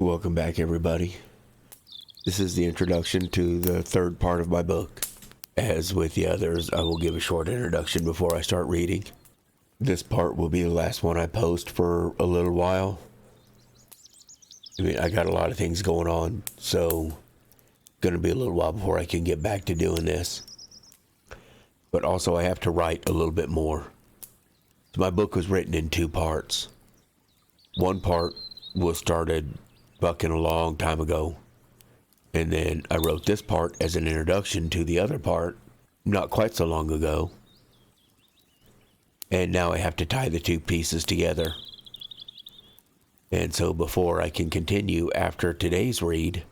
Welcome back, everybody. This is the introduction to the third part of my book. As with the others, I will give a short introduction before I start reading. This part will be the last one I post for a little while. I got a lot of things going on, so going to be a little while before I can get back to doing this. But also I have to write a little bit more. So my book was written in two parts. One part was started fucking a long time ago. And then I wrote this part as an introduction to the other part not quite so long ago. And now I have to tie the two pieces together. And so before I can continue after today's read,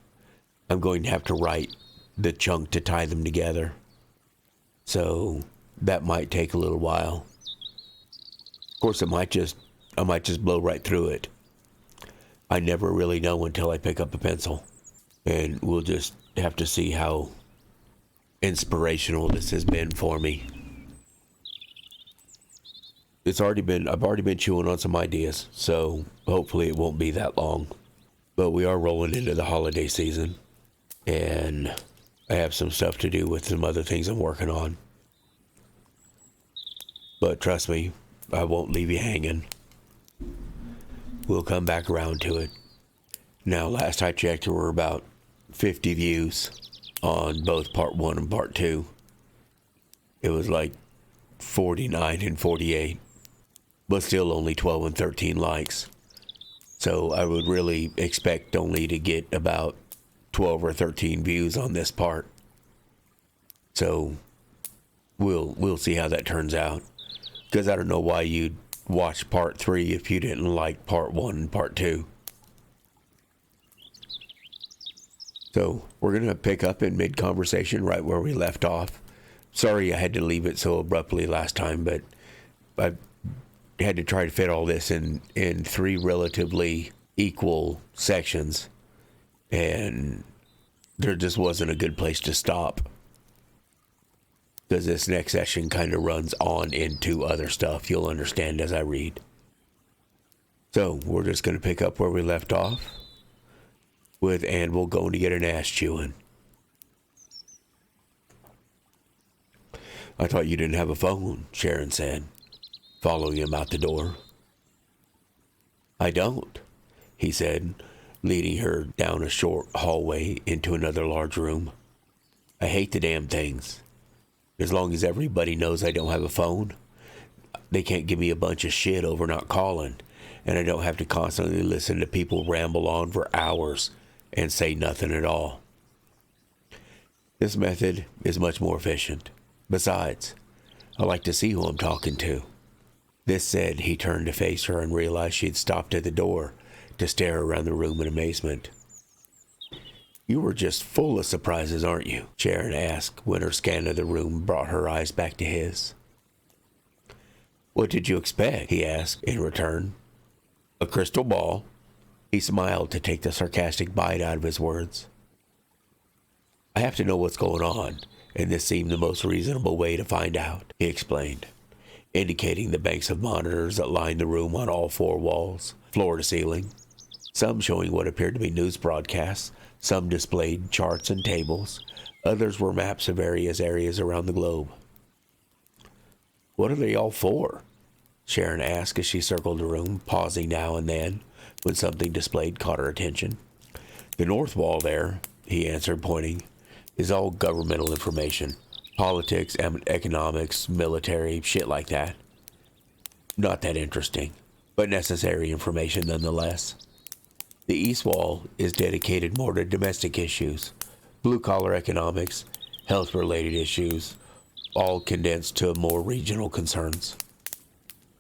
I'm going to have to write the chunk to tie them together. So that might take a little while. Of course, I might just blow right through it. I never really know until I pick up a pencil. And we'll just have to see how inspirational this has been for me. I've already been chewing on some ideas, so hopefully it won't be that long. But we are rolling into the holiday season, and I have some stuff to do with some other things I'm working on. But trust me, I won't leave you hanging. We'll come back around to it. Now, last I checked, there were about 50 views on both part 1 and part 2. It was like 49 and 48, but still only 12 and 13 likes. So I would really expect only to get about 12 or 13 views on this part. So we'll see how that turns out. Because I don't know why you'd watch part 3 if you didn't like part 1 and part 2. So we're going to pick up in mid-conversation right where we left off. Sorry I had to leave it so abruptly last time, but I had to try to fit all this in 3 relatively equal sections, and there just wasn't a good place to stop. Because this next section kind of runs on into other stuff. You'll understand as I read. So we're just going to pick up where we left off with Anvil going to get an ass chewing. I thought you didn't have a phone, Sharon said, following him out the door. I don't, he said, leading her down a short hallway into another large room. I hate the damn things. As long as everybody knows I don't have a phone, they can't give me a bunch of shit over not calling, and I don't have to constantly listen to people ramble on for hours and say nothing at all. This method is much more efficient. Besides, I like to see who I'm talking to. This said, he turned to face her and realized she had stopped at the door to stare around the room in amazement. You were just full of surprises, aren't you? Sharon asked when her scan of the room brought her eyes back to his. What did you expect? He asked in return. A crystal ball? He smiled to take the sarcastic bite out of his words. I have to know what's going on, and this seemed the most reasonable way to find out, he explained, indicating the banks of monitors that lined the room on all 4 walls, floor to ceiling, some showing what appeared to be news broadcasts. Some displayed charts and tables. Others were maps of various areas around the globe. What are they all for? Sharon asked as she circled the room, pausing now and then when something displayed caught her attention. The north wall there, he answered, pointing, is all governmental information. Politics, economics, military, shit like that. Not that interesting, but necessary information nonetheless. The east wall is dedicated more to domestic issues, blue-collar economics, health-related issues, all condensed to more regional concerns.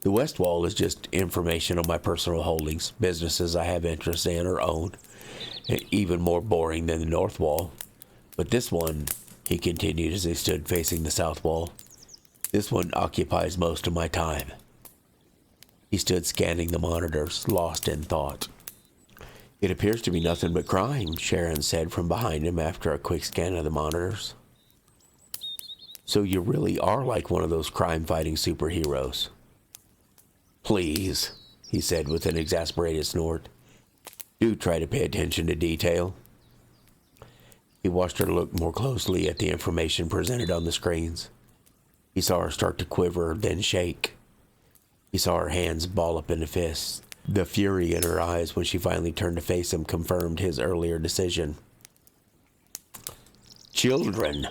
The west wall is just information on my personal holdings, businesses I have interest in or own, even more boring than the north wall. But this one, he continued as he stood facing the south wall, this one occupies most of my time. He stood scanning the monitors, lost in thought. It appears to be nothing but crime, Sharon said from behind him after a quick scan of the monitors. So you really are like one of those crime-fighting superheroes. Please, he said with an exasperated snort. Do try to pay attention to detail. He watched her look more closely at the information presented on the screens. He saw her start to quiver, then shake. He saw her hands ball up into fists. The fury in her eyes when she finally turned to face him confirmed his earlier decision. Children,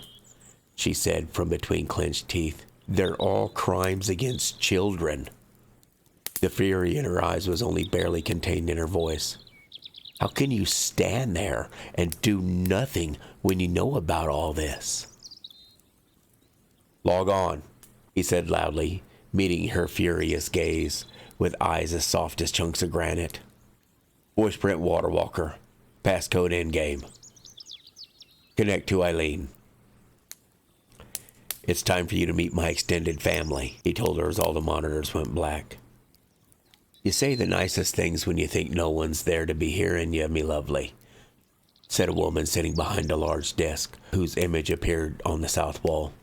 she said from between clenched teeth. They're all crimes against children. The fury in her eyes was only barely contained in her voice. How can you stand there and do nothing when you know about all this? Log on, he said loudly, meeting her furious gaze with eyes as soft as chunks of granite. Voice print Waterwalker. Passcode endgame. Connect to Eileen. It's time for you to meet my extended family, he told her as all the monitors went black. You say the nicest things when you think no one's there to be hearing you, me lovely, said a woman sitting behind a large desk whose image appeared on the south wall.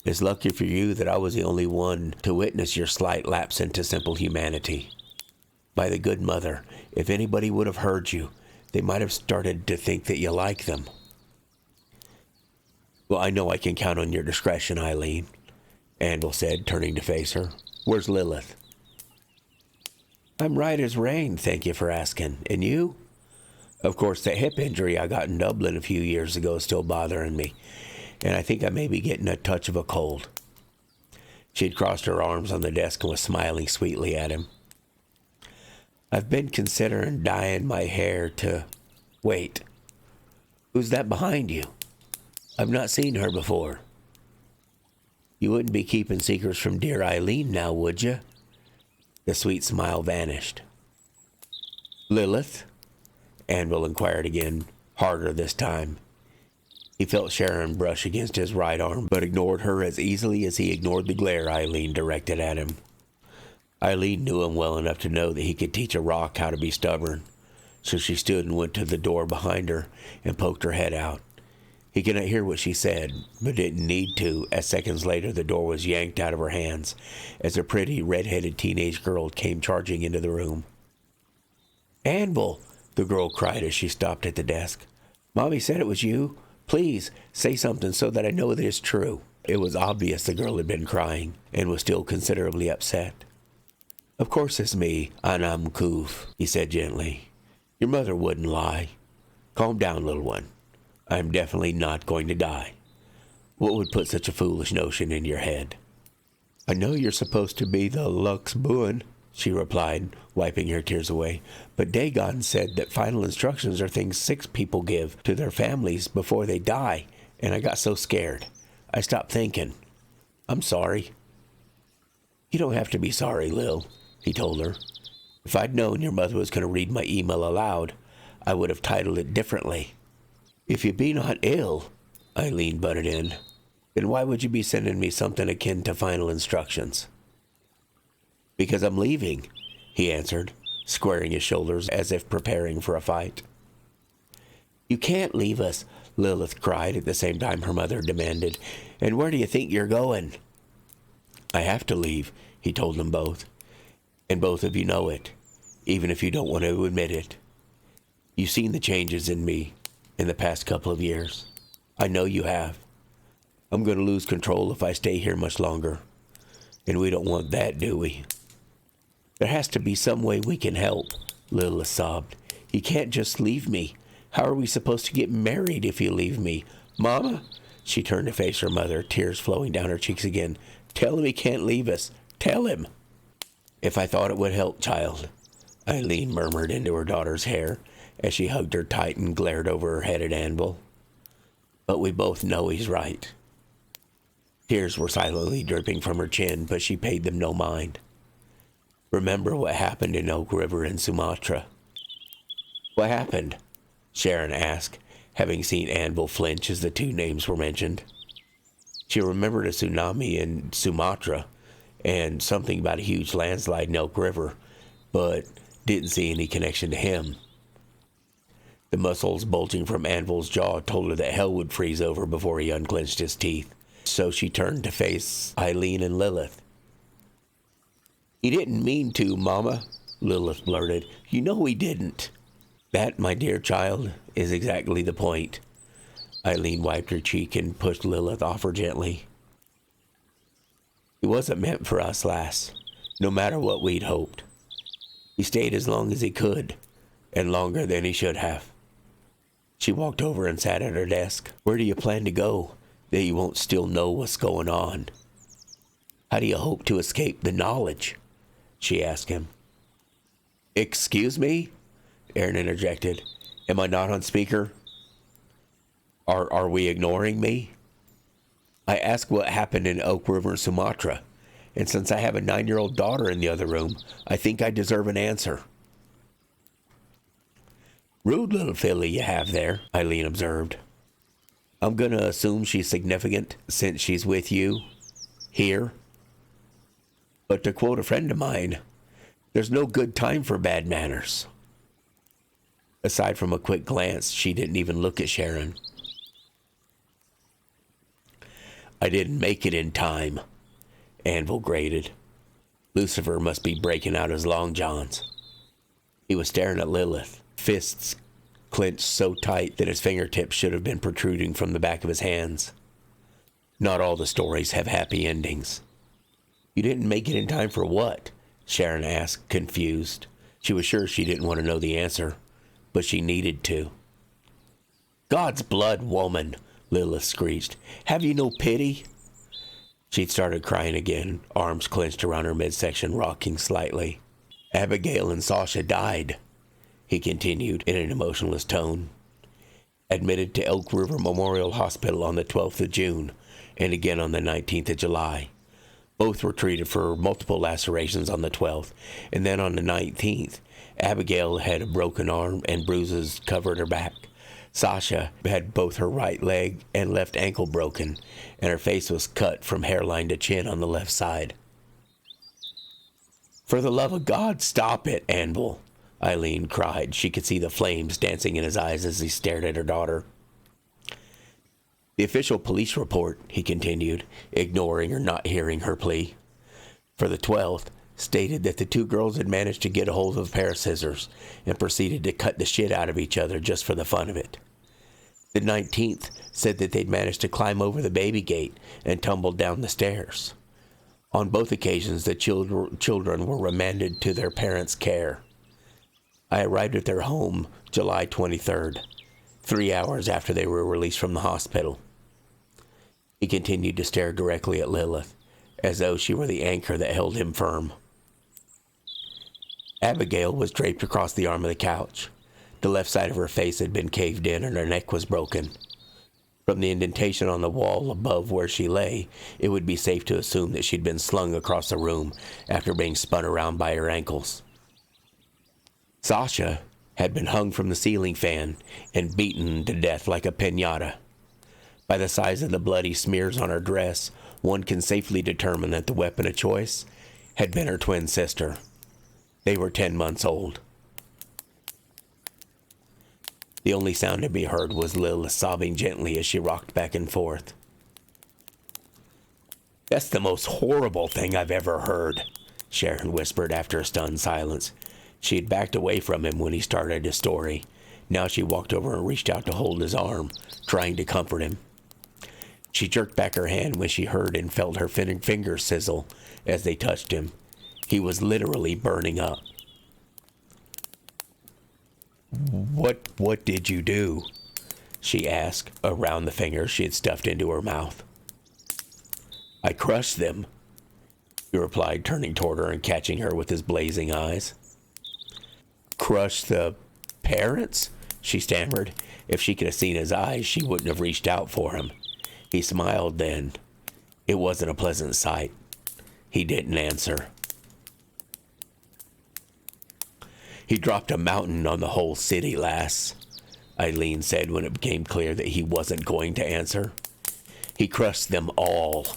It's lucky for you that I was the only one to witness your slight lapse into simple humanity. By the good mother, if anybody would have heard you, they might have started to think that you like them. Well, I know I can count on your discretion, Eileen, Anvil said, turning to face her. Where's Lilith? I'm right as rain, thank you for asking. And you? Of course, that hip injury I got in Dublin a few years ago is still bothering me, and I think I may be getting a touch of a cold. She'd crossed her arms on the desk and was smiling sweetly at him. I've been considering dyeing my hair to... Wait, who's that behind you? I've not seen her before. You wouldn't be keeping secrets from dear Eileen now, would you? The sweet smile vanished. Lilith? Anvil inquired again, harder this time. He felt Sharon brush against his right arm, but ignored her as easily as he ignored the glare Eileen directed at him. Eileen knew him well enough to know that he could teach a rock how to be stubborn, so she stood and went to the door behind her and poked her head out. He could not hear what she said, but didn't need to, as seconds later the door was yanked out of her hands as a pretty red-headed teenage girl came charging into the room. Anvil, the girl cried as she stopped at the desk. Mommy said it was you. Please, say something so that I know that it's true. It was obvious the girl had been crying and was still considerably upset. Of course it's me, Anam Kuf, he said gently. Your mother wouldn't lie. Calm down, little one. I'm definitely not going to die. What would put such a foolish notion in your head? I know you're supposed to be the Lux Buin, she replied, wiping her tears away, but Dagon said that final instructions are things sick people give to their families before they die, and I got so scared. I stopped thinking. I'm sorry. You don't have to be sorry, Lil, he told her. If I'd known your mother was going to read my email aloud, I would have titled it differently. If you be not ill, Eileen butted in, then why would you be sending me something akin to final instructions? Because I'm leaving, he answered, squaring his shoulders as if preparing for a fight. You can't leave us, Lilith cried at the same time her mother demanded. And where do you think you're going? I have to leave, he told them both. And both of you know it, even if you don't want to admit it. You've seen the changes in me in the past couple of years. I know you have. I'm going to lose control if I stay here much longer. And we don't want that, do we? There has to be some way we can help, Lilith sobbed. You can't just leave me. How are we supposed to get married if you leave me? Mama? She turned to face her mother, tears flowing down her cheeks again. Tell him he can't leave us. Tell him. If I thought it would help, child, Eileen murmured into her daughter's hair as she hugged her tight and glared over her head at Anvil. But we both know he's right. Tears were silently dripping from her chin, but she paid them no mind. Remember what happened in Oak River in Sumatra? What happened? Sharon asked, having seen Anvil flinch as the two names were mentioned. She remembered a tsunami in Sumatra and something about a huge landslide in Elk River, but didn't see any connection to him. The muscles bulging from Anvil's jaw told her that hell would freeze over before he unclenched his teeth, so she turned to face Eileen and Lilith. He didn't mean to, Mama, Lilith blurted. You know he didn't. That, my dear child, is exactly the point. Eileen wiped her cheek and pushed Lilith off her gently. He wasn't meant for us, lass, no matter what we'd hoped. He stayed as long as he could, and longer than he should have. She walked over and sat at her desk. Where do you plan to go, that you won't still know what's going on? How do you hope to escape the knowledge? She asked him. Excuse me? Aaron interjected. Am I not on speaker? Are we ignoring me? I asked what happened in Oak River, Sumatra, and since I have a 9-year-old daughter in the other room, I think I deserve an answer. Rude little filly you have there, Eileen observed. I'm going to assume she's significant since she's with you here. But to quote a friend of mine, there's no good time for bad manners. Aside from a quick glance, she didn't even look at Sharon. I didn't make it in time, Anvil grated. Lucifer must be breaking out his long johns. He was staring at Lilith, fists clenched so tight that his fingertips should have been protruding from the back of his hands. Not all the stories have happy endings. You didn't make it in time for what? Sharon asked, confused. She was sure she didn't want to know the answer, but she needed to. God's blood, woman, Lilith screeched. Have you no pity? She'd started crying again, arms clenched around her midsection, rocking slightly. Abigail and Sasha died, he continued in an emotionless tone. Admitted to Elk River Memorial Hospital on the 12th of June and again on the 19th of July. Both were treated for multiple lacerations on the 12th, and then on the 19th, Abigail had a broken arm and bruises covered her back. Sasha had both her right leg and left ankle broken, and her face was cut from hairline to chin on the left side. For the love of God, stop it, Anvil, Eileen cried. She could see the flames dancing in his eyes as he stared at her daughter. The official police report, he continued, ignoring or not hearing her plea, for the 12th, stated that the two girls had managed to get a hold of a pair of scissors and proceeded to cut the shit out of each other just for the fun of it. The 19th said that they'd managed to climb over the baby gate and tumbled down the stairs. On both occasions, the children were remanded to their parents' care. I arrived at their home July 23rd, 3 hours after they were released from the hospital. He continued to stare directly at Lilith, as though she were the anchor that held him firm. Abigail was draped across the arm of the couch. The left side of her face had been caved in and her neck was broken. From the indentation on the wall above where she lay, it would be safe to assume that she'd been slung across the room after being spun around by her ankles. Sasha had been hung from the ceiling fan and beaten to death like a piñata. By the size of the bloody smears on her dress, one can safely determine that the weapon of choice had been her twin sister. They were 10 months old. The only sound to be heard was Lilith sobbing gently as she rocked back and forth. That's the most horrible thing I've ever heard, Sharon whispered after a stunned silence. She had backed away from him when he started his story. Now she walked over and reached out to hold his arm, trying to comfort him. She jerked back her hand when she heard and felt her fingers sizzle as they touched him. He was literally burning up. What did you do? She asked, around the fingers she had stuffed into her mouth. I crushed them, he replied, turning toward her and catching her with his blazing eyes. Crush the parents? She stammered. If she could have seen his eyes, she wouldn't have reached out for him. He smiled then. It wasn't a pleasant sight. He didn't answer. He dropped a mountain on the whole city, lass, Eileen said when it became clear that he wasn't going to answer. He crushed them all.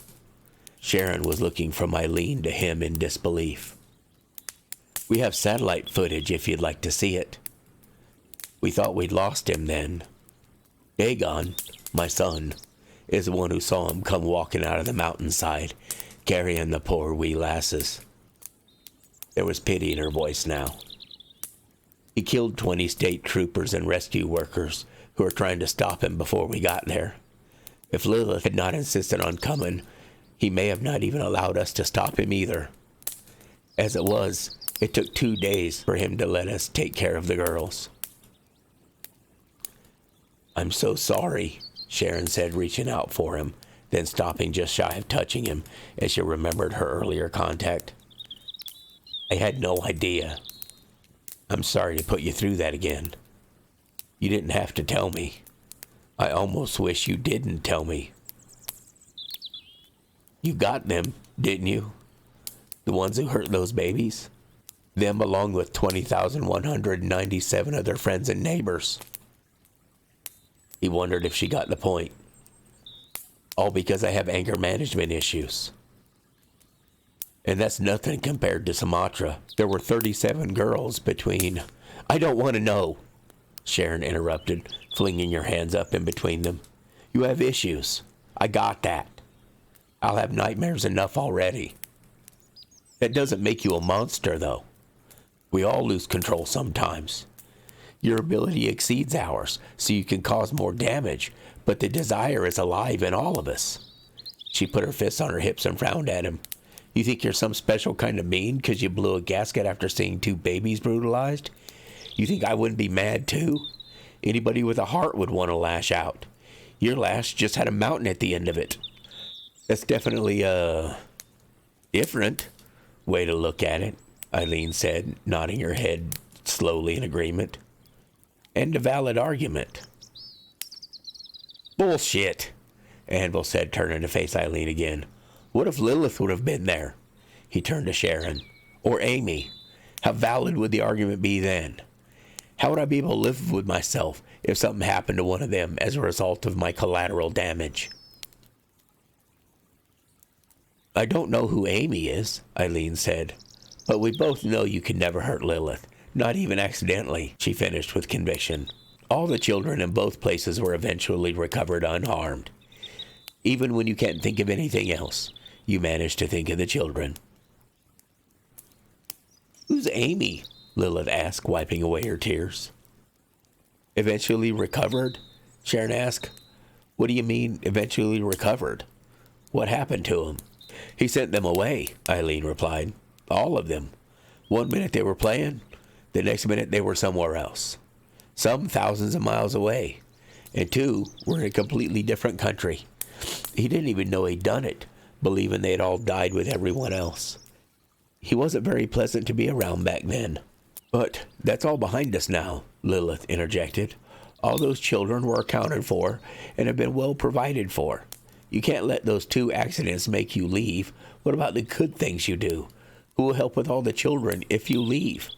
Sharon was looking from Eileen to him in disbelief. We have satellite footage if you'd like to see it. We thought we'd lost him then. Dagon, my son, is the one who saw him come walking out of the mountainside, carrying the poor wee lasses. There was pity in her voice now. He killed 20 state troopers and rescue workers who were trying to stop him before we got there. If Lilith had not insisted on coming, he may have not even allowed us to stop him either. As it was, it took 2 days for him to let us take care of the girls. I'm so sorry, Sharon said, reaching out for him, then stopping just shy of touching him as she remembered her earlier contact. I had no idea. I'm sorry to put you through that again. You didn't have to tell me. I almost wish you didn't tell me. You got them, didn't you? The ones who hurt those babies? Them along with 20,197 of their friends and neighbors. He wondered if she got the point. All because I have anger management issues. And that's nothing compared to Sumatra. There were 37 girls between... I don't want to know, Sharon interrupted, flinging her hands up in between them. You have issues. I got that. I'll have nightmares enough already. That doesn't make you a monster, though. We all lose control sometimes. Your ability exceeds ours, so you can cause more damage, but the desire is alive in all of us. She put her fists on her hips and frowned at him. You think you're some special kind of mean because you blew a gasket after seeing 2 babies brutalized? You think I wouldn't be mad too? Anybody with a heart would want to lash out. Your lash just had a mountain at the end of it. That's definitely, different way to look at it, Eileen said, nodding her head slowly in agreement. And a valid argument. Bullshit, Anvil said, turning to face Eileen again. What if Lilith would have been there? He turned to Sharon. Or Amy. How valid would the argument be then? How would I be able to live with myself if something happened to one of them as a result of my collateral damage? I don't know who Amy is, Eileen said, but we both know you could never hurt Lilith. Not even accidentally, she finished with conviction. All the children in both places were eventually recovered unharmed. Even when you can't think of anything else, you manage to think of the children. Who's Amy? Lilith asked, wiping away her tears. Eventually recovered? Sharon asked. What do you mean, eventually recovered? What happened to him? He sent them away, Eileen replied. All of them. 1 minute they were playing, the next minute they were somewhere else. Some thousands of miles away, and 2 were in a completely different country. He didn't even know he'd done it, believing they'd all died with everyone else. He wasn't very pleasant to be around back then. But that's all behind us now, Lilith interjected. All those children were accounted for and have been well provided for. You can't let those 2 accidents make you leave. What about the good things you do? Who will help with all the children if you leave?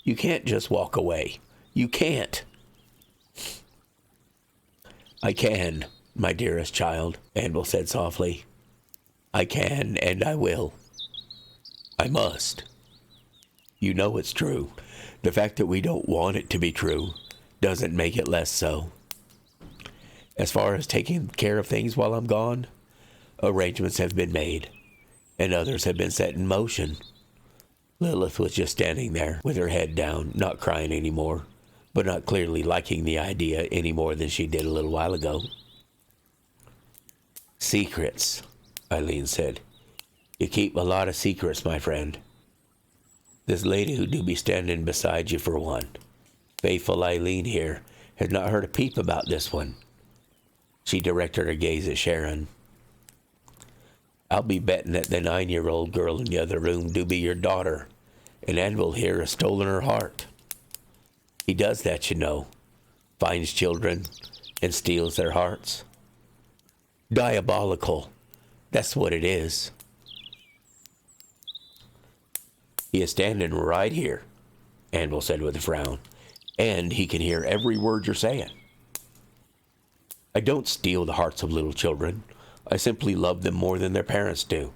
You can't just walk away. You can't. I can, my dearest child, Anvil said softly. I can and I will. I must. You know it's true. The fact that we don't want it to be true doesn't make it less so. As far as taking care of things while I'm gone, arrangements have been made, and others have been set in motion. Lilith was just standing there with her head down, not crying anymore, but not clearly liking the idea any more than she did a little while ago. Secrets, Eileen said. You keep a lot of secrets, my friend. This lady who do be standing beside you for one, faithful Eileen here, has not heard a peep about this one. She directed her gaze at Sharon. I'll be betting that the 9-year-old girl in the other room do be your daughter, and Anvil here has stolen her heart. He does that, you know. Finds children and steals their hearts. Diabolical. That's what it is. He is standing right here, Anvil said with a frown, and he can hear every word you're saying. I don't steal the hearts of little children. I simply love them more than their parents do,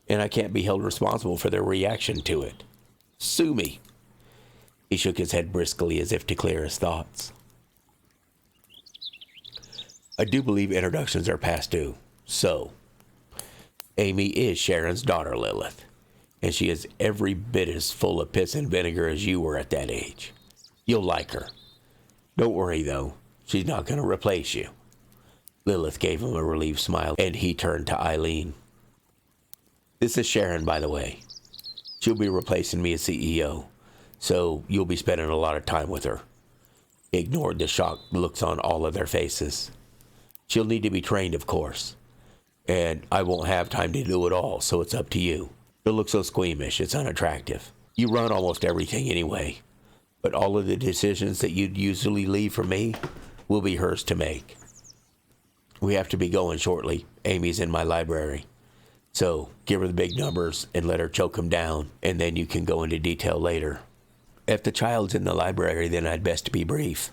and I can't be held responsible for their reaction to it. Sue me. He shook his head briskly as if to clear his thoughts. I do believe introductions are past due. So, Amy is Sharon's daughter, Lilith, and she is every bit as full of piss and vinegar as you were at that age. You'll like her. Don't worry, though. She's not going to replace you. Lilith gave him a relieved smile, and he turned to Eileen. This is Sharon, by the way. She'll be replacing me as CEO, so you'll be spending a lot of time with her. He ignored the shocked looks on all of their faces. She'll need to be trained, of course, and I won't have time to do it all, so it's up to you. She'll look so squeamish, it's unattractive. You run almost everything anyway, but all of the decisions that you'd usually leave for me will be hers to make. We have to be going shortly. Amy's in my library. So give her the big numbers and let her choke them down, and then you can go into detail later. If the child's in the library, then I'd best be brief,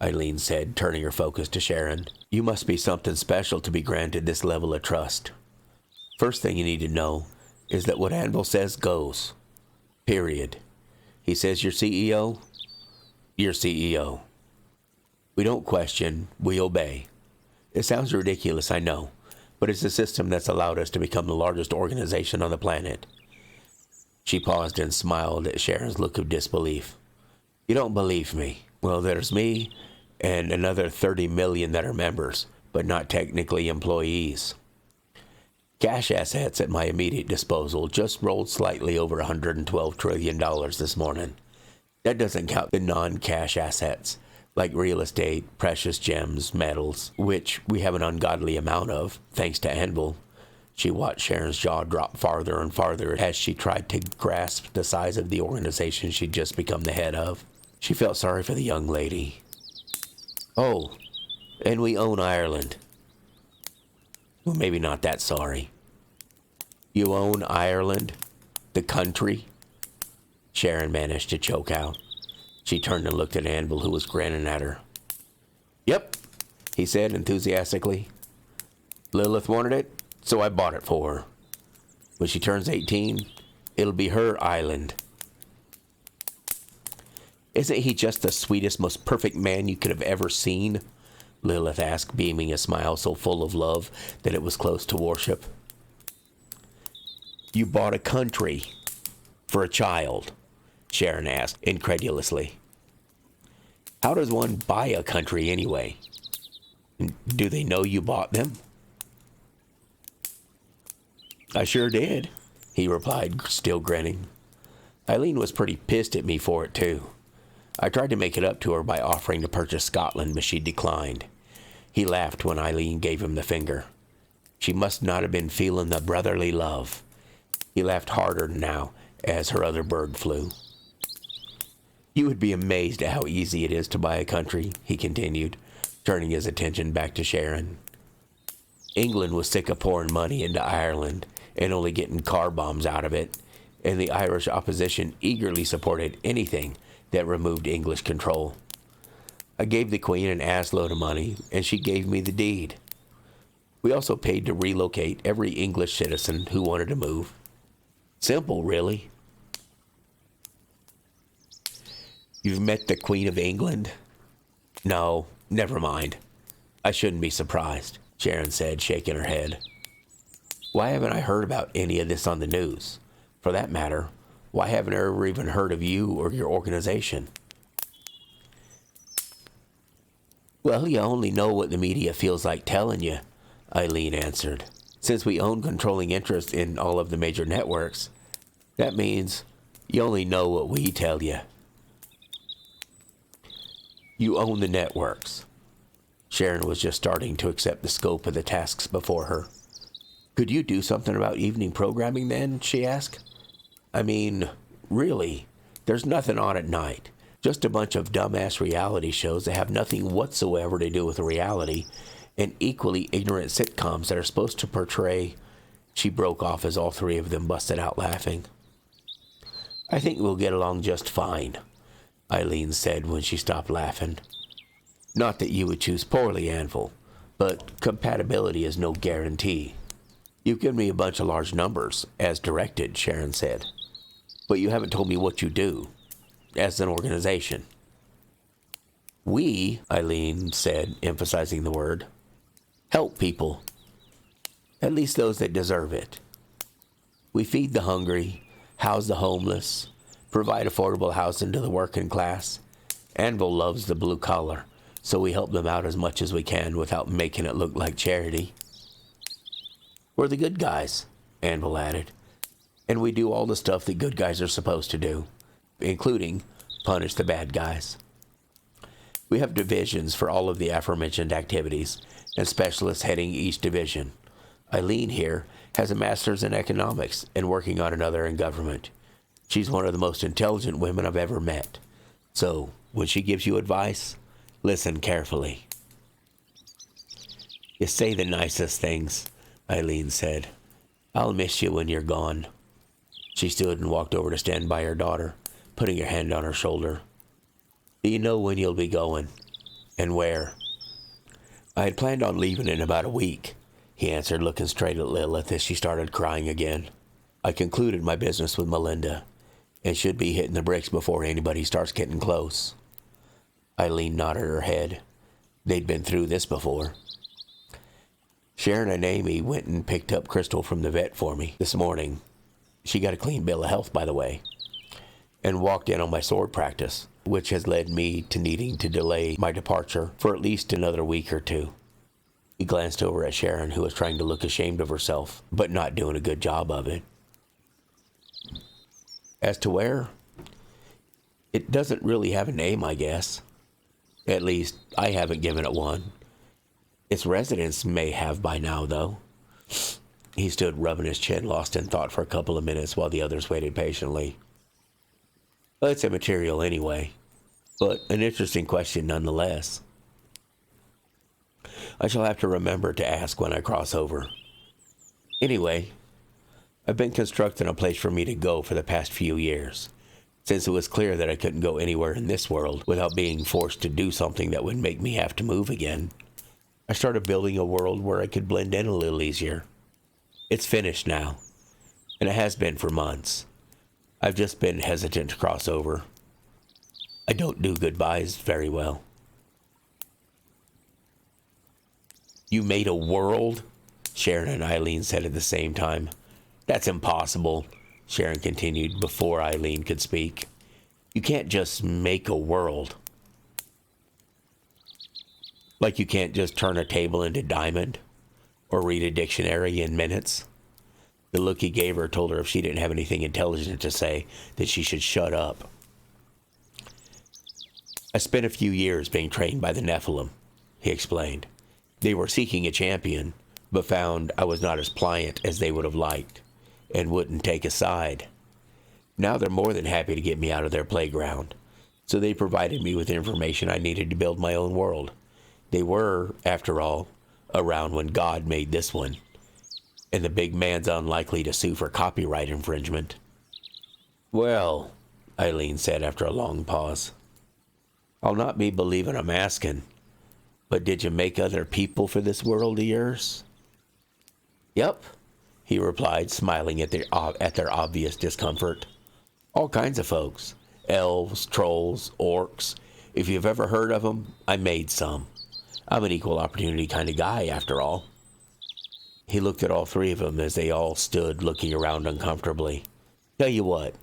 Eileen said, turning her focus to Sharon. You must be something special to be granted this level of trust. First thing you need to know is that what Anvil says goes. Period. He says you're CEO, you're CEO. We don't question, we obey. It sounds ridiculous, I know, but it's a system that's allowed us to become the largest organization on the planet. She paused and smiled at Sharon's look of disbelief. You don't believe me? Well, there's me and another 30 million that are members, but not technically employees. Cash assets at my immediate disposal just rolled slightly over $112 trillion this morning. That doesn't count the non-cash assets, like real estate, precious gems, metals, which we have an ungodly amount of, thanks to Anvil. She watched Sharon's jaw drop farther and farther as she tried to grasp the size of the organization she'd just become the head of. She felt sorry for the young lady. Oh, and we own Ireland. Well, maybe not that sorry. You own Ireland? The country? Sharon managed to choke out. She turned and looked at Anvil, who was grinning at her. Yep, he said enthusiastically. Lilith wanted it, so I bought it for her. When she turns 18, it'll be her island. Isn't he just the sweetest, most perfect man you could have ever seen? Lilith asked, beaming a smile so full of love that it was close to worship. You bought a country for a child, Sharon asked incredulously. How does one buy a country anyway? Do they know you bought them? I sure did, he replied, still grinning. Eileen was pretty pissed at me for it, too. I tried to make it up to her by offering to purchase Scotland, but she declined. He laughed when Eileen gave him the finger. She must not have been feeling the brotherly love. He laughed harder now as her other bird flew. You would be amazed at how easy it is to buy a country, he continued, turning his attention back to Sharon. England was sick of pouring money into Ireland and only getting car bombs out of it, and the Irish opposition eagerly supported anything that removed English control. I gave the Queen an assload of money, and she gave me the deed. We also paid to relocate every English citizen who wanted to move. Simple, really. You've met the Queen of England? No, never mind. I shouldn't be surprised, Sharon said, shaking her head. Why haven't I heard about any of this on the news? For that matter, why haven't I ever even heard of you or your organization? Well, you only know what the media feels like telling you, Eileen answered. Since we own controlling interest in all of the major networks, that means you only know what we tell you. You own the networks. Sharon was just starting to accept the scope of the tasks before her. Could you do something about evening programming then? She asked. I mean, really, there's nothing on at night. Just a bunch of dumbass reality shows that have nothing whatsoever to do with reality, and equally ignorant sitcoms that are supposed to portray... She broke off as all three of them busted out laughing. I think we'll get along just fine, Eileen said when she stopped laughing. Not that you would choose poorly, Anvil, but compatibility is no guarantee. You've given me a bunch of large numbers, as directed, Sharon said. But you haven't told me what you do, as an organization. We, Eileen said, emphasizing the word, help people. At least those that deserve it. We feed the hungry, house the homeless, provide affordable housing to the working class, Anvil loves the blue collar, so we help them out as much as we can without making it look like charity. We're the good guys, Anvil added, and we do all the stuff that good guys are supposed to do, including punish the bad guys. We have divisions for all of the aforementioned activities, and specialists heading each division. Eileen here has a master's in economics and working on another in government. She's one of the most intelligent women I've ever met. So, when she gives you advice, listen carefully. You say the nicest things, Eileen said. I'll miss you when you're gone. She stood and walked over to stand by her daughter, putting her hand on her shoulder. Do you know when you'll be going? And where? I had planned on leaving in about a week, he answered, looking straight at Lilith as she started crying again. I concluded my business with Melinda, and should be hitting the bricks before anybody starts getting close. Eileen nodded her head. They'd been through this before. Sharon and Amy went and picked up Crystal from the vet for me this morning. She got a clean bill of health, by the way, and walked in on my sword practice, which has led me to needing to delay my departure for at least another week or two. He glanced over at Sharon, who was trying to look ashamed of herself, but not doing a good job of it. As to where? It doesn't really have a name, I guess. At least, I haven't given it one. Its residents may have by now, though. He stood rubbing his chin, lost in thought for a couple of minutes while the others waited patiently. Well, it's immaterial anyway, but an interesting question nonetheless. I shall have to remember to ask when I cross over. Anyway, I've been constructing a place for me to go for the past few years, since it was clear that I couldn't go anywhere in this world without being forced to do something that would make me have to move again. I started building a world where I could blend in a little easier. It's finished now, and it has been for months. I've just been hesitant to cross over. I don't do goodbyes very well. You made a world? Sharon and Eileen said at the same time. That's impossible, Sharon continued before Eileen could speak. You can't just make a world. Like you can't just turn a table into diamond or read a dictionary in minutes. The look he gave her told her if she didn't have anything intelligent to say, that she should shut up. I spent a few years being trained by the Nephilim, he explained. They were seeking a champion, but found I was not as pliant as they would have liked, and wouldn't take a side. Now they're more than happy to get me out of their playground, so they provided me with information I needed to build my own world. They were, after all, around when God made this one, and the big man's unlikely to sue for copyright infringement. Well, Eileen said after a long pause, I'll not be believing I'm asking, but did you make other people for this world of yours? Yep, he replied, smiling at their obvious discomfort. All kinds of folks. Elves, trolls, orcs. If you've ever heard of them, I made some. I'm an equal opportunity kind of guy, after all. He looked at all three of them as they all stood looking around uncomfortably. Tell you what,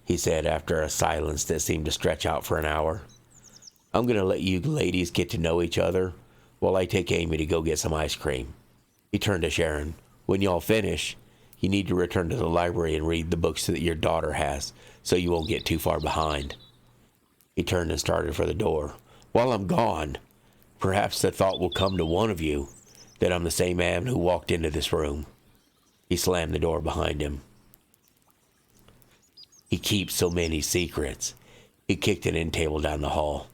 he said after a silence that seemed to stretch out for an hour. I'm going to let you ladies get to know each other while I take Amy to go get some ice cream. He turned to Sharon. When y'all finish, you need to return to the library and read the books that your daughter has, so you won't get too far behind. He turned and started for the door. While I'm gone, perhaps the thought will come to one of you that I'm the same man who walked into this room. He slammed the door behind him. He keeps so many secrets. He kicked an end table down the hall.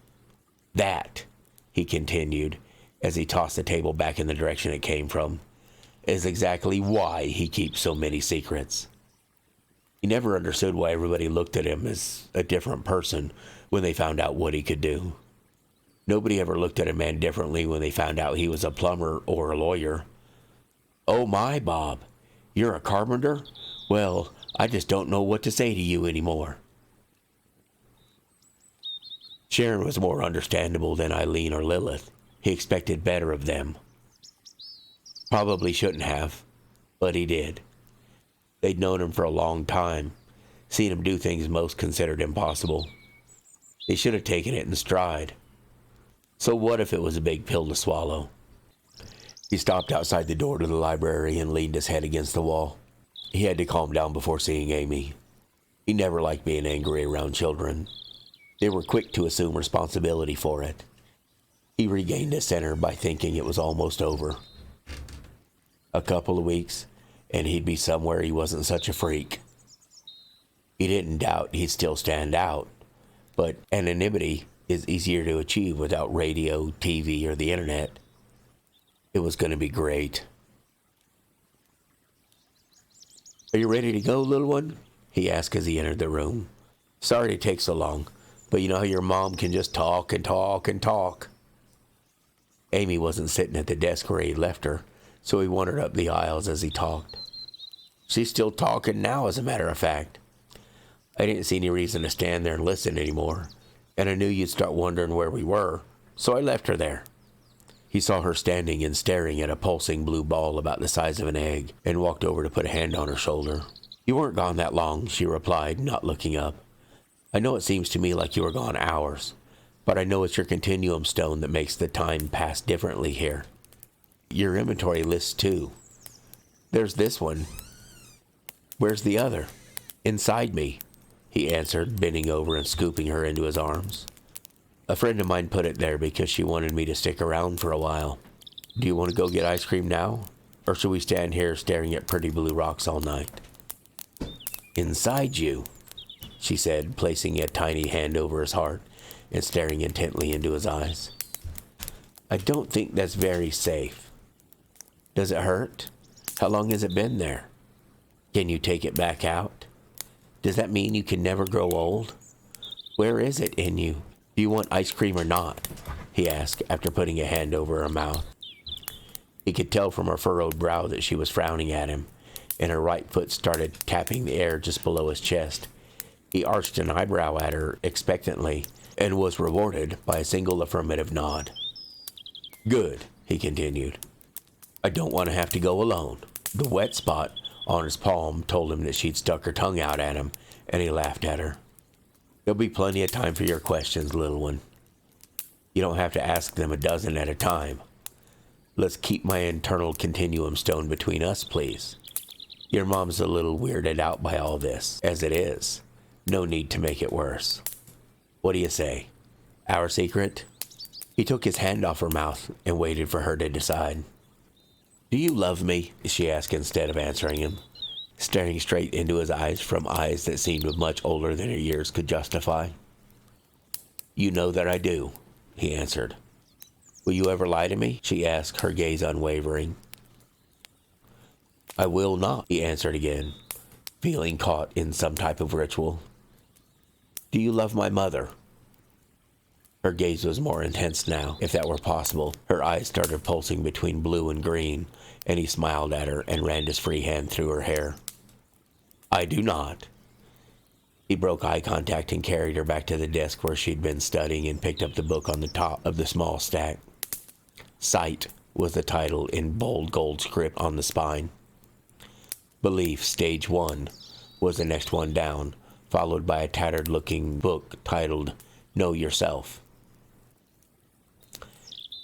That, he continued, as he tossed the table back in the direction it came from, is exactly why he keeps so many secrets. He never understood why everybody looked at him as a different person when they found out what he could do. Nobody ever looked at a man differently when they found out he was a plumber or a lawyer. Oh my, Bob, you're a carpenter? Well, I just don't know what to say to you anymore. Sharon was more understandable than Eileen or Lilith. He expected better of them. Probably shouldn't have, but he did. They'd known him for a long time, seen him do things most considered impossible. He should have taken it in stride. So what if it was a big pill to swallow? He stopped outside the door to the library and leaned his head against the wall. He had to calm down before seeing Amy. He never liked being angry around children. They were quick to assume responsibility for it. He regained his center by thinking it was almost over. A couple of weeks, and he'd be somewhere he wasn't such a freak. He didn't doubt he'd still stand out, but anonymity is easier to achieve without radio, TV, or the internet. It was going to be great. "Are you ready to go, little one?" he asked as he entered the room. "Sorry to take so long, but you know how your mom can just talk and talk and talk." Amy wasn't sitting at the desk where he left her, so he wandered up the aisles as he talked. "She's still talking now, as a matter of fact. I didn't see any reason to stand there and listen anymore, and I knew you'd start wondering where we were, so I left her there." He saw her standing and staring at a pulsing blue ball about the size of an egg, and walked over to put a hand on her shoulder. "You weren't gone that long," she replied, not looking up. "I know it seems to me like you were gone hours, but I know it's your continuum stone that makes the time pass differently here. Your inventory lists too. There's this one. Where's the other?" "Inside me," he answered, bending over and scooping her into his arms. "A friend of mine put it there because she wanted me to stick around for a while. Do you want to go get ice cream now? Or should we stand here staring at pretty blue rocks all night?" "Inside you," she said, placing a tiny hand over his heart and staring intently into his eyes. "I don't think that's very safe. Does it hurt? How long has it been there? Can you take it back out? Does that mean you can never grow old? Where is it in you? Do you want ice cream or not?" he asked after putting a hand over her mouth. He could tell from her furrowed brow that she was frowning at him, and her right foot started tapping the air just below his chest. He arched an eyebrow at her expectantly and was rewarded by a single affirmative nod. "Good," he continued. "I don't want to have to go alone." The wet spot on his palm told him that she'd stuck her tongue out at him, and he laughed at her. "There'll be plenty of time for your questions, little one. You don't have to ask them a dozen at a time. Let's keep my internal continuum stone between us, please. Your mom's a little weirded out by all this, as it is. No need to make it worse. What do you say? Our secret?" He took his hand off her mouth and waited for her to decide. "Do you love me?" she asked instead of answering him, staring straight into his eyes from eyes that seemed much older than her years could justify. "You know that I do," he answered. "Will you ever lie to me?" she asked, her gaze unwavering. "I will not," he answered again, feeling caught in some type of ritual. "Do you love my mother?" Her gaze was more intense now, if that were possible. Her eyes started pulsing between blue and green, and he smiled at her and ran his free hand through her hair. "I do not." He broke eye contact and carried her back to the desk where she'd been studying and picked up the book on the top of the small stack. "Sight" was the title in bold gold script on the spine. "Belief, Stage 1" was the next one down, followed by a tattered-looking book titled Know Yourself.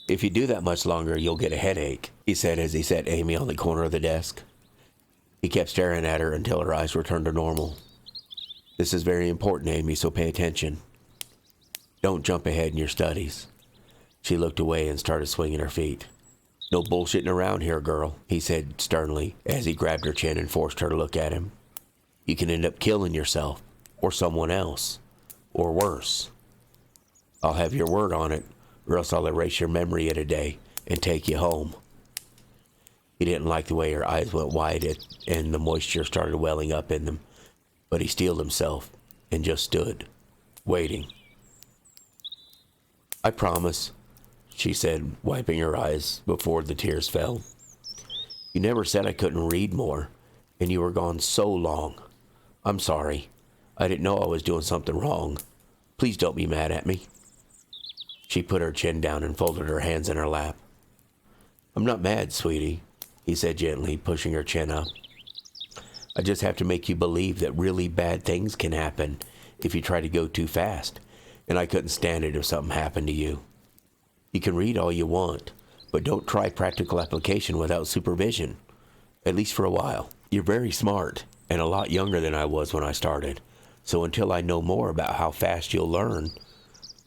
"If you do that much longer, you'll get a headache," he said as he set Amy on the corner of the desk. He kept staring at her until her eyes returned to normal. "This is very important, Amy, so pay attention. Don't jump ahead in your studies." She looked away and started swinging her feet. "No bullshitting around here, girl," he said sternly as he grabbed her chin and forced her to look at him. "You can end up killing yourself, or someone else, or worse. I'll have your word on it, or else I'll erase your memory in a day and take you home." He didn't like the way her eyes went wide and the moisture started welling up in them, but he steeled himself and just stood, waiting. "I promise," she said, wiping her eyes before the tears fell. "You never said I couldn't read more, and you were gone so long. I'm sorry. I didn't know I was doing something wrong. Please don't be mad at me." She put her chin down and folded her hands in her lap. "I'm not mad, sweetie," he said gently, pushing her chin up. "I just have to make you believe that really bad things can happen if you try to go too fast, and I couldn't stand it if something happened to you. You can read all you want, but don't try practical application without supervision, at least for a while. You're very smart, and a lot younger than I was when I started, so until I know more about how fast you'll learn,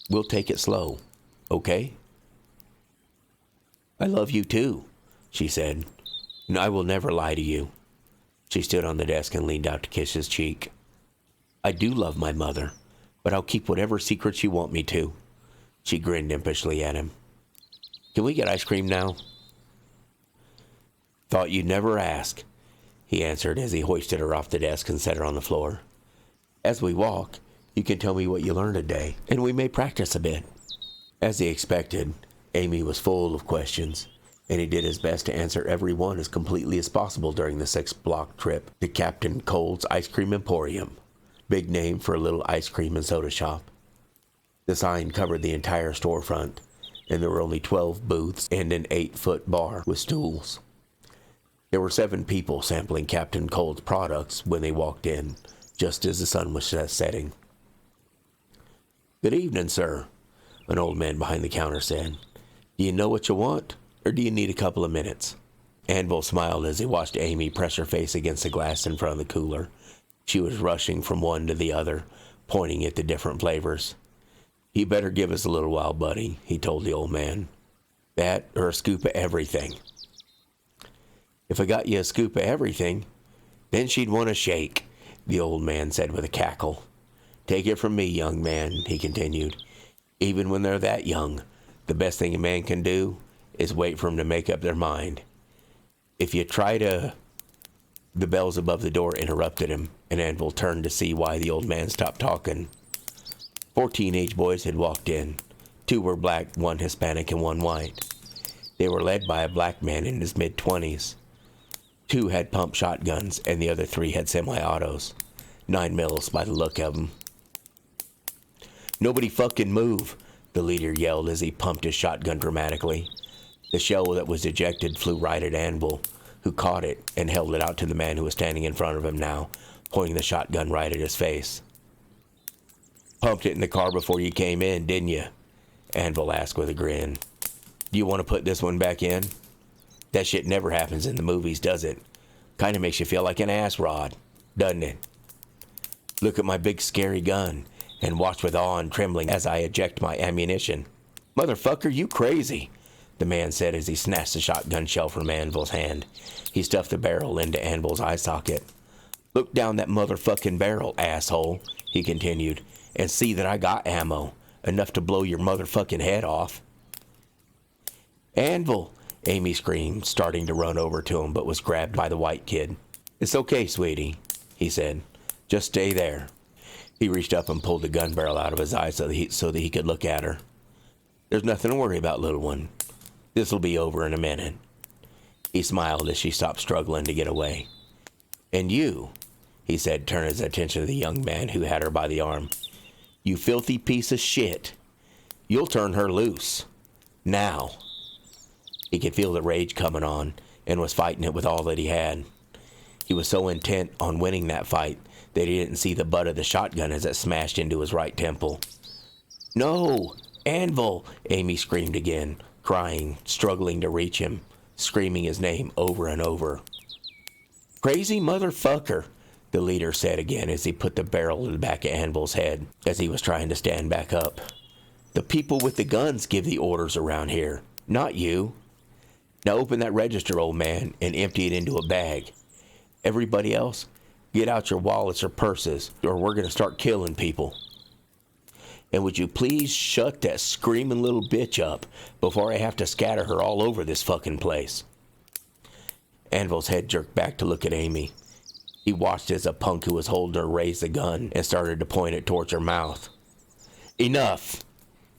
we'll take it slow, okay? I love you too, she said, and I will never lie to you. She stood on the desk and leaned out to kiss his cheek. I do love my mother, but I'll keep whatever secrets you want me to. She grinned impishly at him. Can we get ice cream now? Thought you'd never ask, he answered as he hoisted her off the desk and set her on the floor. As we walk, you can tell me what you learned today, and we may practice a bit. As he expected, Amy was full of questions, and he did his best to answer every one as completely as possible during the 6-block trip to Captain Cold's Ice Cream Emporium, big name for a little ice cream and soda shop. The sign covered the entire storefront, and there were only 12 booths and an 8-foot bar with stools. There were 7 people sampling Captain Cold's products when they walked in, just as the sun was setting. Good evening, sir, an old man behind the counter said. Do you know what you want, or do you need a couple of minutes? Anvil smiled as he watched Amy press her face against the glass in front of the cooler. She was rushing from one to the other, pointing at the different flavors. You better give us a little while, buddy, he told the old man. That or a scoop of everything. If I got you a scoop of everything, then she'd want a shake, the old man said with a cackle. Take it from me, young man, he continued. Even when they're that young, the best thing a man can do is wait for them to make up their mind. If you try to... The bells above the door interrupted him, and Anvil turned to see why the old man stopped talking. 4 teenage boys had walked in. 2 were black, 1 Hispanic, and 1 white. They were led by a black man in his mid-20s. 2 had pump shotguns, and the other 3 had semi-autos. 9 mils by the look of them. Nobody fucking move, the leader yelled as he pumped his shotgun dramatically. The shell that was ejected flew right at Anvil, who caught it and held it out to the man who was standing in front of him now, pointing the shotgun right at his face. Pumped it in the car before you came in, didn't you? Anvil asked with a grin. Do you want to put this one back in? That shit never happens in the movies, does it? Kind of makes you feel like an ass rod, doesn't it? Look at my big scary gun, and watch with awe and trembling as I eject my ammunition. Motherfucker, you crazy, the man said as he snatched the shotgun shell from Anvil's hand. He stuffed the barrel into Anvil's eye socket. Look down that motherfucking barrel, asshole, he continued, and see that I got ammo, enough to blow your motherfucking head off. Anvil, Amy screamed, starting to run over to him, but was grabbed by the white kid. It's okay, sweetie, he said. Just stay there. He reached up and pulled the gun barrel out of his eye so that he could look at her. There's nothing to worry about, little one. This'll be over in a minute. He smiled as she stopped struggling to get away. And you, he said, turning his attention to the young man who had her by the arm. You filthy piece of shit. You'll turn her loose. Now. He could feel the rage coming on and was fighting it with all that he had. He was so intent on winning that fight that he didn't see the butt of the shotgun as it smashed into his right temple. No! Anvil! Amy screamed again, crying, struggling to reach him, screaming his name over and over. Crazy motherfucker, the leader said again as he put the barrel in the back of Anvil's head as he was trying to stand back up. The people with the guns give the orders around here, not you. Now open that register, old man, and empty it into a bag. Everybody else, get out your wallets or purses, or we're going to start killing people. And would you please shut that screaming little bitch up before I have to scatter her all over this fucking place? Anvil's head jerked back to look at Amy. He watched as a punk who was holding her raised the gun and started to point it towards her mouth. Enough,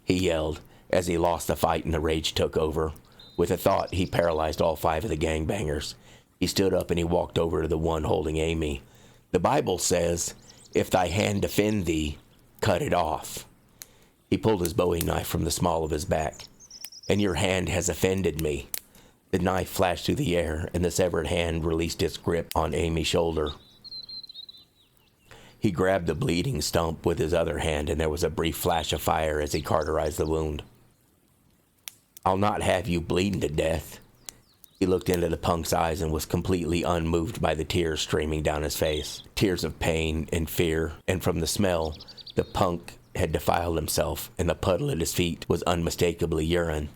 he yelled as he lost the fight and the rage took over. With a thought, he paralyzed all 5 of the gangbangers. He stood up and he walked over to the one holding Amy. The Bible says, if thy hand offend thee, cut it off. He pulled his Bowie knife from the small of his back. And your hand has offended me. The knife flashed through the air, and the severed hand released its grip on Amy's shoulder. He grabbed the bleeding stump with his other hand, and there was a brief flash of fire as he cauterized the wound. "I'll not have you bleeding to death." He looked into the punk's eyes and was completely unmoved by the tears streaming down his face. Tears of pain and fear, and from the smell, the punk had defiled himself, and the puddle at his feet was unmistakably urine.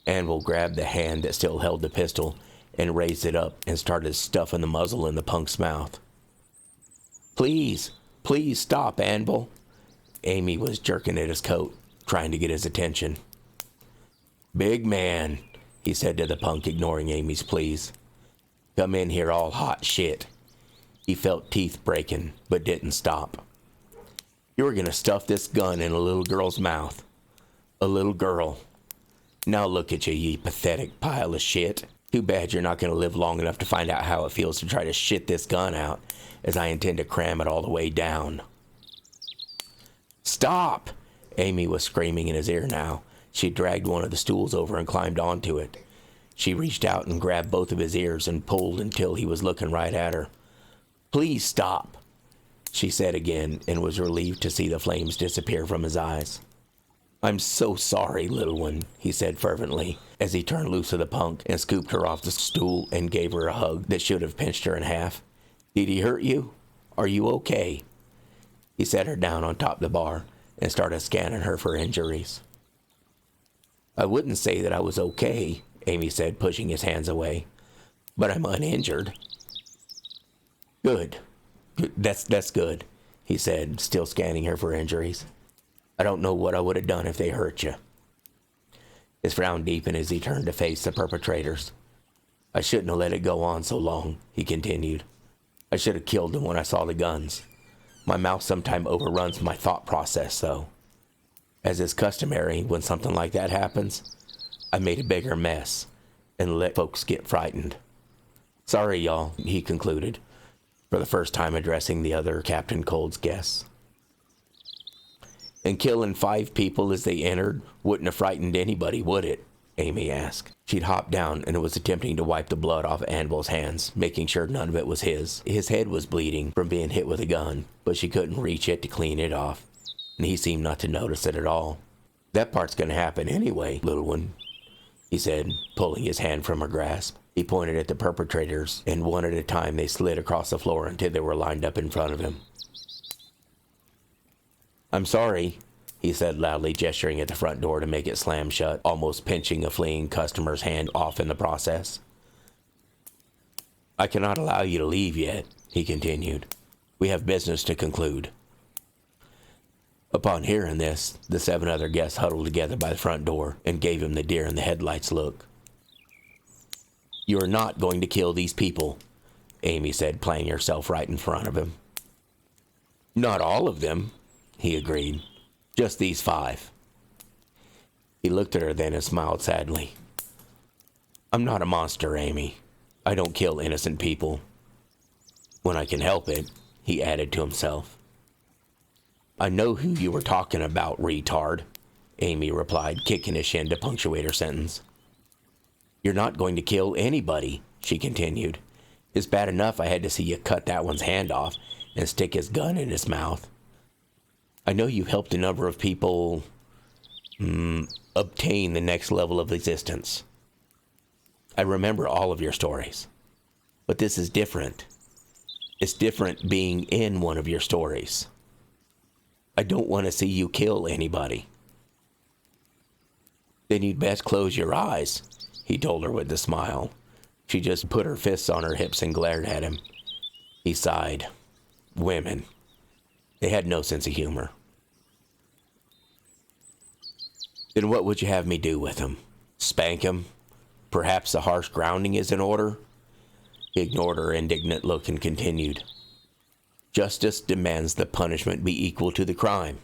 Anvil grabbed the hand that still held the pistol and raised it up and started stuffing the muzzle in the punk's mouth. Please stop, Anvil." Amy was jerking at his coat, trying to get his attention. "Big man," he said to the punk, ignoring Amy's pleas. "Come in here all hot shit." He felt teeth breaking, but didn't stop. "You were gonna stuff this gun in a little girl's mouth. A little girl. Now look at you, you pathetic pile of shit. Too bad you're not gonna live long enough to find out how it feels to try to shit this gun out, as I intend to cram it all the way down." "Stop!" Amy was screaming in his ear now. She dragged one of the stools over and climbed onto it. She reached out and grabbed both of his ears and pulled until he was looking right at her. "Please stop," she said again, and was relieved to see the flames disappear from his eyes. "I'm so sorry, little one," he said fervently, as he turned loose of the punk and scooped her off the stool and gave her a hug that should have pinched her in half. "Did he hurt you? Are you okay?" He set her down on top of the bar and started scanning her for injuries. "I wouldn't say that I was okay," Amy said, pushing his hands away, "but I'm uninjured." Good. That's good," he said, still scanning her for injuries. "I don't know what I would have done if they hurt you." His frown deepened as he turned to face the perpetrators. "I shouldn't have let it go on so long," he continued. "I should have killed them when I saw the guns. My mouth sometimes overruns my thought process, though. As is customary when something like that happens, I made a bigger mess and let folks get frightened. Sorry, y'all," he concluded, for the first time addressing the other Captain Cold's guests. "And killing 5 people as they entered wouldn't have frightened anybody, would it?" Amy asked. She'd hopped down and was attempting to wipe the blood off Anvil's hands, making sure none of it was his. His head was bleeding from being hit with a gun, but she couldn't reach it to clean it off, and he seemed not to notice it at all. "That part's gonna happen anyway, little one," he said, pulling his hand from her grasp. He pointed at the perpetrators, and one at a time they slid across the floor until they were lined up in front of him. "I'm sorry," he said loudly, gesturing at the front door to make it slam shut, almost pinching a fleeing customer's hand off in the process. "I cannot allow you to leave yet," he continued. "We have business to conclude." Upon hearing this, the 7 other guests huddled together by the front door and gave him the deer in the headlights look. "You are not going to kill these people," Amy said, playing herself right in front of him. "Not all of them," he agreed. "Just these 5. He looked at her then and smiled sadly. "I'm not a monster, Amy. I don't kill innocent people. When I can help it," he added to himself. "I know who you were talking about, retard," Amy replied, kicking his shin to punctuate her sentence. "You're not going to kill anybody," she continued. "It's bad enough I had to see you cut that one's hand off and stick his gun in his mouth. I know you've helped a number of people obtain the next level of existence. I remember all of your stories. But this is different. It's different being in one of your stories. I don't want to see you kill anybody." "Then you'd best close your eyes," he told her with a smile. She just put her fists on her hips and glared at him. He sighed. Women. They had no sense of humor. "Then what would you have me do with him? Spank him? Perhaps a harsh grounding is in order?" He ignored her indignant look and continued. "Justice demands the punishment be equal to the crime.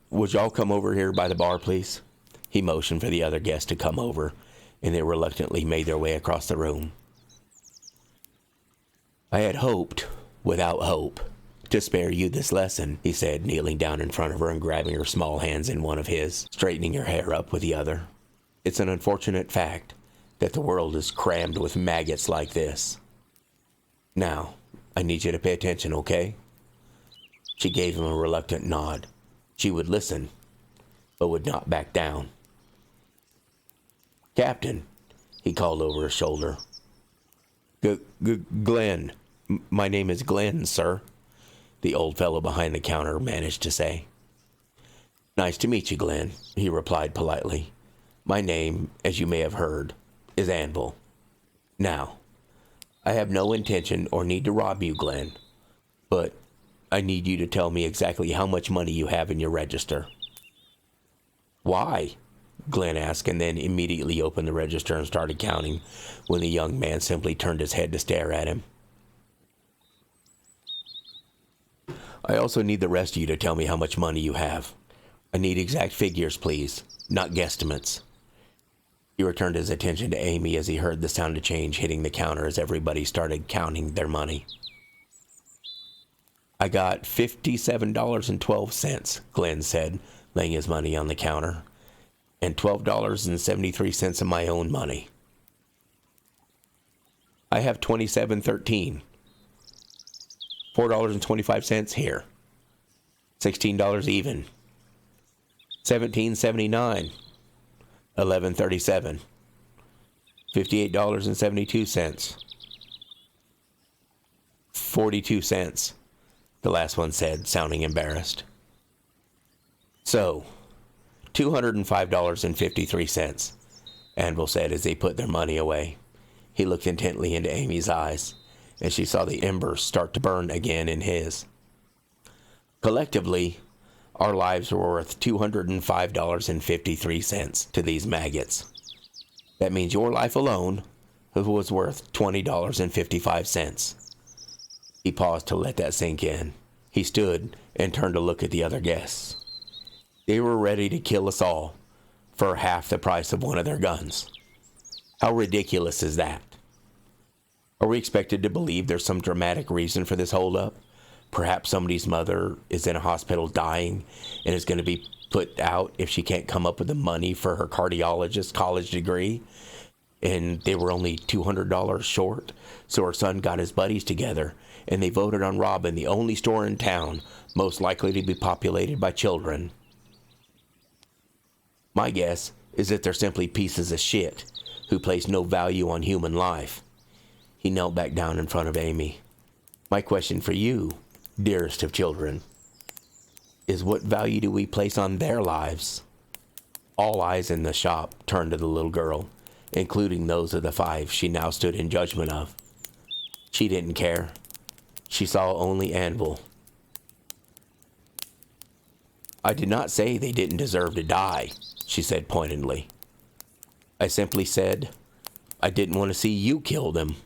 Would y'all come over here by the bar, please?" He motioned for the other guests to come over, and they reluctantly made their way across the room. "I had hoped, without hope, to spare you this lesson," he said, kneeling down in front of her and grabbing her small hands in one of his, straightening her hair up with the other. "It's an unfortunate fact that the world is crammed with maggots like this. Now, I need you to pay attention, okay? She gave him a reluctant nod. She would listen, but would not back down. "Captain," he called over his shoulder. Glenn. My name is Glenn, sir," the old fellow behind the counter managed to say. "Nice to meet you, Glenn," he replied politely. "My name, as you may have heard, is Anvil. Now, I have no intention or need to rob you, Glenn, but I need you to tell me exactly how much money you have in your register." "Why?" Glenn asked, and then immediately opened the register and started counting when the young man simply turned his head to stare at him. "I also need the rest of you to tell me how much money you have. I need exact figures, please, not guesstimates." He returned his attention to Amy as he heard the sound of change hitting the counter as everybody started counting their money. "I got $57.12, Glenn said, laying his money on the counter, "and $12.73 of my own money." "I have $27.13. $4.25 here. $16 even. $17.79. $11.37. $58.72. 42 cents, the last one said, sounding embarrassed. "So, $205.53, Anvil said as they put their money away. He looked intently into Amy's eyes, and she saw the embers start to burn again in his. "Collectively, our lives were worth $205.53 to these maggots. That means your life alone was worth $20.55. He paused to let that sink in. He stood and turned to look at the other guests. They were ready to kill us all for half the price of one of their guns. How ridiculous is that? Are we expected to believe there's some dramatic reason for this holdup? Perhaps somebody's mother is in a hospital dying and is going to be put out if she can't come up with the money for her cardiologist college degree, and they were only $200 short, so her son got his buddies together and they voted on robbing the only store in town most likely to be populated by children. My guess is that they're simply pieces of shit who place no value on human life." He knelt back down in front of Amy. "My question for you, dearest of children, is what value do we place on their lives?" All eyes in the shop turned to the little girl, including those of the five she now stood in judgment of. She didn't care. She saw only Anvil. "I did not say they didn't deserve to die," she said pointedly. "I simply said I didn't want to see you kill them."